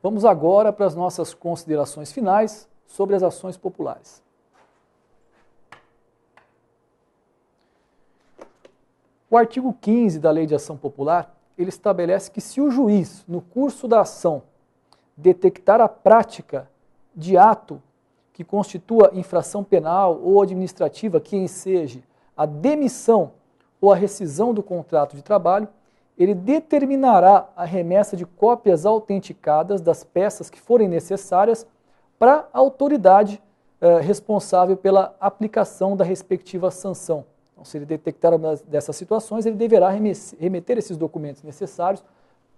Vamos agora para as nossas considerações finais sobre as ações populares. O artigo 15 da Lei de Ação Popular, ele estabelece que se o juiz, no curso da ação, detectar a prática de ato que constitua infração penal ou administrativa que enseje a demissão ou a rescisão do contrato de trabalho, ele determinará a remessa de cópias autenticadas das peças que forem necessárias para a autoridade responsável pela aplicação da respectiva sanção. Então, se ele detectar uma dessas situações, ele deverá remeter esses documentos necessários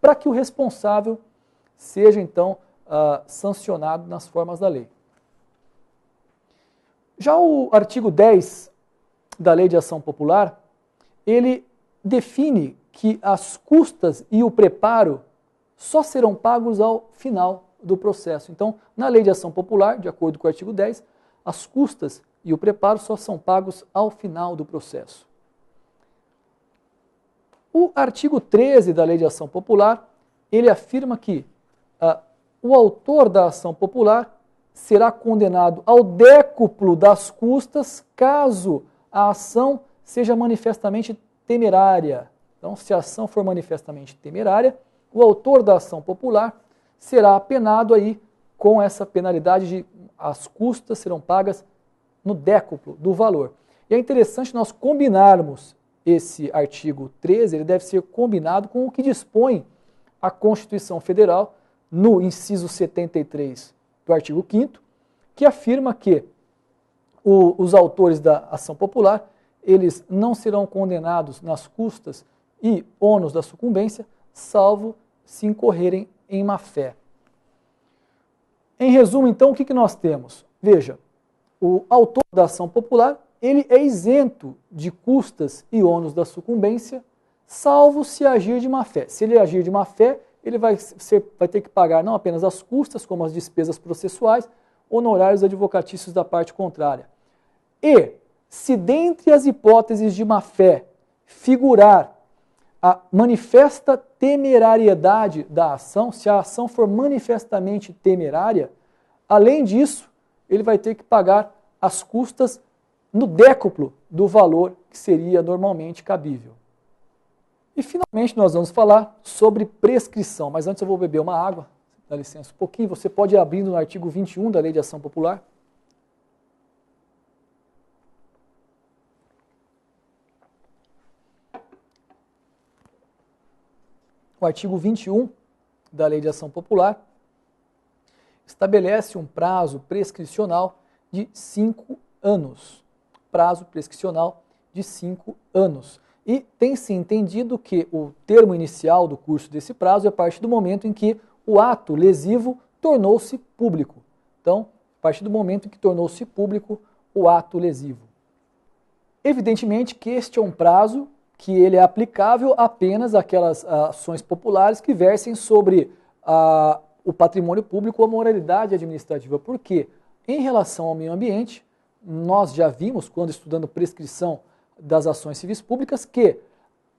para que o responsável seja, então, sancionado nas formas da lei. Já o artigo 10 da Lei de Ação Popular, ele define que as custas e o preparo só serão pagos ao final do processo. Então, na Lei de Ação Popular, de acordo com o artigo 10, as custas e o preparo só são pagos ao final do processo. O artigo 13 da Lei de Ação Popular, ele afirma que o autor da ação popular será condenado ao décuplo das custas caso a ação seja manifestamente temerária. Então, se a ação for manifestamente temerária, o autor da ação popular será apenado aí com essa penalidade de as custas serão pagas no décuplo do valor. E é interessante nós combinarmos esse artigo 13, ele deve ser combinado com o que dispõe a Constituição Federal no inciso 73 do artigo 5º, que afirma que os autores da ação popular, eles não serão condenados nas custas e ônus da sucumbência, salvo se incorrerem em má-fé. Em resumo, então, o que nós temos? Veja, o autor da ação popular, ele é isento de custas e ônus da sucumbência, salvo se agir de má-fé. Se ele agir de má-fé, ele vai ter que pagar não apenas as custas, como as despesas processuais, honorários advocatícios da parte contrária. E, se dentre as hipóteses de má-fé figurar a manifesta temerariedade da ação, se a ação for manifestamente temerária, além disso, ele vai ter que pagar as custas no décuplo do valor que seria normalmente cabível. E finalmente nós vamos falar sobre prescrição, mas antes eu vou beber uma água, dá licença um pouquinho, você pode ir abrindo no artigo 21 da Lei de Ação Popular. O artigo 21 da Lei de Ação Popular estabelece um prazo prescricional de 5 anos. Prazo prescricional de 5 anos. E tem-se entendido que o termo inicial do curso desse prazo é a partir do momento em que o ato lesivo tornou-se público. Então, a partir do momento em que tornou-se público o ato lesivo. Evidentemente que este é um prazo que ele é aplicável apenas àquelas ações populares que versem sobre o patrimônio público ou a moralidade administrativa. Porque, em relação ao meio ambiente, nós já vimos, quando estudando prescrição das ações civis públicas, que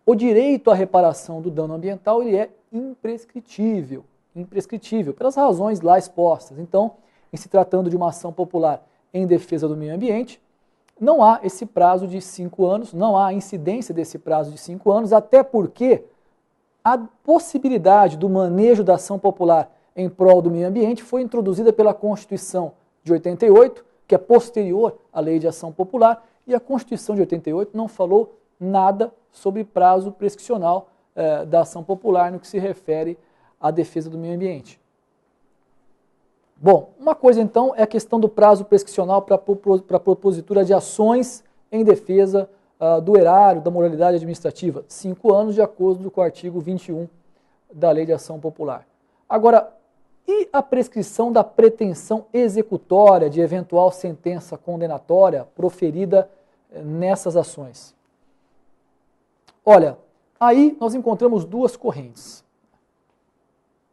o direito à reparação do dano ambiental ele é imprescritível, pelas razões lá expostas. Então, em se tratando de uma ação popular em defesa do meio ambiente, não há esse prazo de 5 anos, não há incidência desse prazo de 5 anos, até porque a possibilidade do manejo da ação popular em prol do meio ambiente foi introduzida pela Constituição de 88, que é posterior à Lei de Ação Popular, e a Constituição de 88 não falou nada sobre prazo prescricional da ação popular no que se refere à defesa do meio ambiente. Bom, uma coisa então é a questão do prazo prescricional para a propositura de ações em defesa do erário, da moralidade administrativa. 5 anos, de acordo com o artigo 21 da Lei de Ação Popular. Agora, e a prescrição da pretensão executória de eventual sentença condenatória proferida nessas ações? Olha, aí nós encontramos duas correntes.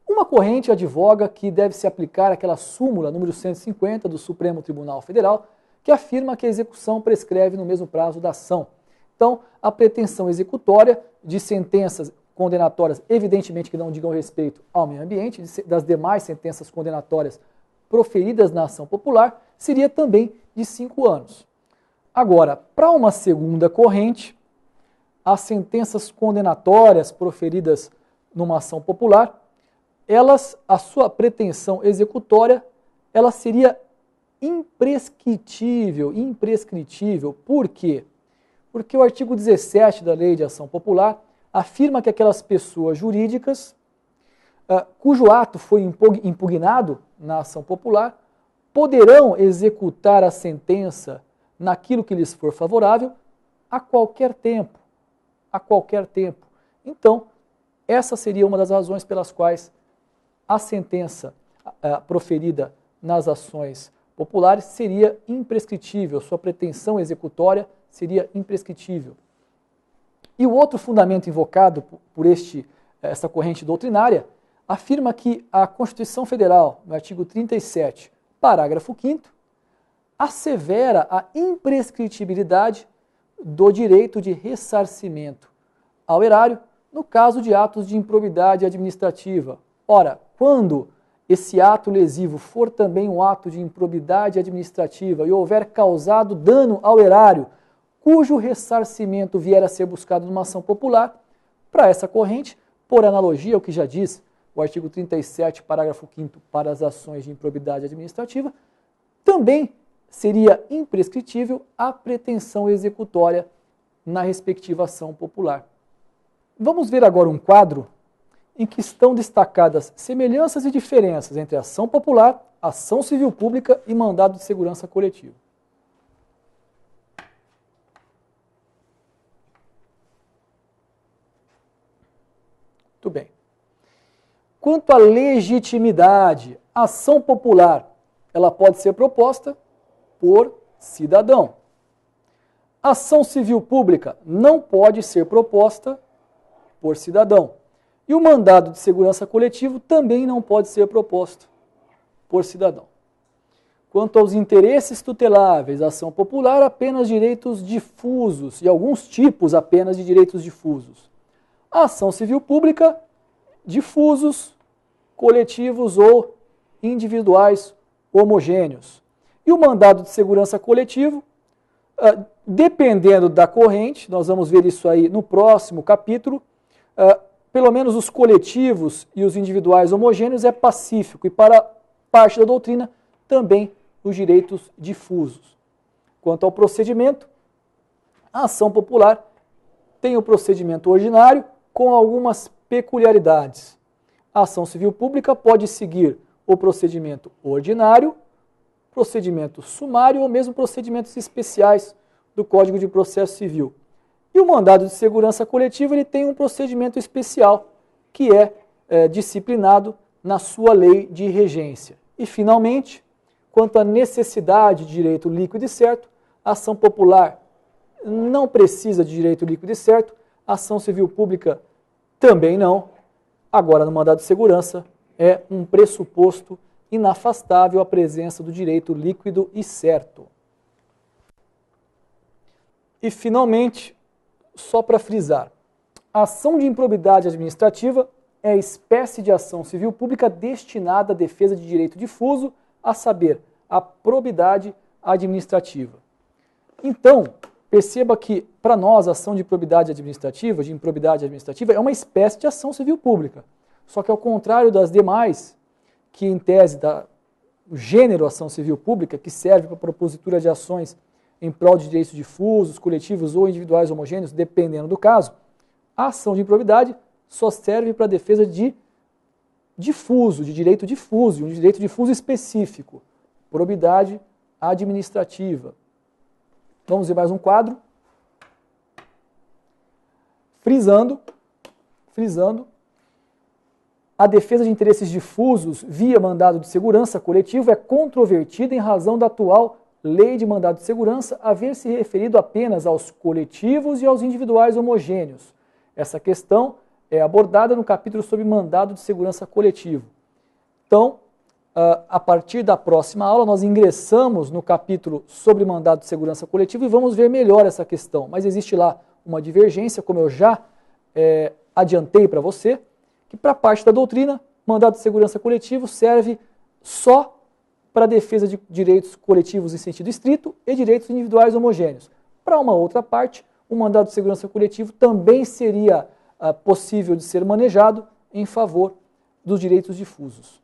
Uma corrente advoga que deve se aplicar aquela súmula número 150 do Supremo Tribunal Federal, que afirma que a execução prescreve no mesmo prazo da ação. Então, a pretensão executória de sentenças condenatórias, evidentemente que não digam respeito ao meio ambiente, das demais sentenças condenatórias proferidas na ação popular, seria também de 5 anos. Agora, para uma segunda corrente, as sentenças condenatórias proferidas numa ação popular, a sua pretensão executória, ela seria imprescritível. Por quê? Porque o artigo 17 da Lei de Ação Popular afirma que aquelas pessoas jurídicas cujo ato foi impugnado na ação popular poderão executar a sentença naquilo que lhes for favorável a qualquer tempo. Então, essa seria uma das razões pelas quais a sentença proferida nas ações populares seria imprescritível, sua pretensão executória seria imprescritível. E o outro fundamento invocado por essa corrente doutrinária afirma que a Constituição Federal, no artigo 37, parágrafo 5º, assevera a imprescritibilidade do direito de ressarcimento ao erário no caso de atos de improbidade administrativa. Ora, quando esse ato lesivo for também um ato de improbidade administrativa e houver causado dano ao erário, cujo ressarcimento vier a ser buscado numa ação popular, para essa corrente, por analogia ao que já diz o artigo 37, parágrafo 5º, para as ações de improbidade administrativa, também seria imprescritível a pretensão executória na respectiva ação popular. Vamos ver agora um quadro em que estão destacadas semelhanças e diferenças entre ação popular, ação civil pública e mandado de segurança coletivo. Muito bem. Quanto à legitimidade, a ação popular, ela pode ser proposta por cidadão. Ação civil pública não pode ser proposta por cidadão. E o mandado de segurança coletivo também não pode ser proposto por cidadão. Quanto aos interesses tuteláveis, a ação popular, apenas direitos difusos e alguns tipos apenas de direitos difusos. A ação civil pública, difusos, coletivos ou individuais homogêneos. E o mandado de segurança coletivo, dependendo da corrente, nós vamos ver isso aí no próximo capítulo, pelo menos os coletivos e os individuais homogêneos é pacífico e para parte da doutrina também os direitos difusos. Quanto ao procedimento, a ação popular tem o procedimento ordinário com algumas peculiaridades. A ação civil pública pode seguir o procedimento ordinário, procedimento sumário ou mesmo procedimentos especiais do Código de Processo Civil. E o mandado de segurança coletiva ele tem um procedimento especial que é disciplinado na sua lei de regência. E, finalmente, quanto à necessidade de direito líquido e certo, a ação popular não precisa de direito líquido e certo, a ação civil pública também não. Agora, no mandado de segurança, é um pressuposto inafastável a presença do direito líquido e certo. E, finalmente, só para frisar, a ação de improbidade administrativa é a espécie de ação civil pública destinada à defesa de direito difuso, a saber, a probidade administrativa. Então, perceba que, para nós, a ação de improbidade administrativa, é uma espécie de ação civil pública. Só que, ao contrário das demais, que em tese o gênero ação civil pública, que serve para a propositura de ações em prol de direitos difusos, coletivos ou individuais homogêneos, dependendo do caso, a ação de improbidade só serve para a defesa de difuso, de direito difuso, um direito difuso específico, probidade administrativa. Vamos ver mais um quadro. Frisando, a defesa de interesses difusos via mandado de segurança coletivo é controvertida em razão da atual lei de mandado de segurança haver se referido apenas aos coletivos e aos individuais homogêneos. Essa questão é abordada no capítulo sobre mandado de segurança coletivo. Então, a partir da próxima aula, nós ingressamos no capítulo sobre mandado de segurança coletivo e vamos ver melhor essa questão. Mas existe lá uma divergência, como eu já adiantei para você que para a parte da doutrina, mandado de segurança coletivo serve só para a defesa de direitos coletivos em sentido estrito e direitos individuais homogêneos. Para uma outra parte, o mandado de segurança coletivo também seria possível de ser manejado em favor dos direitos difusos.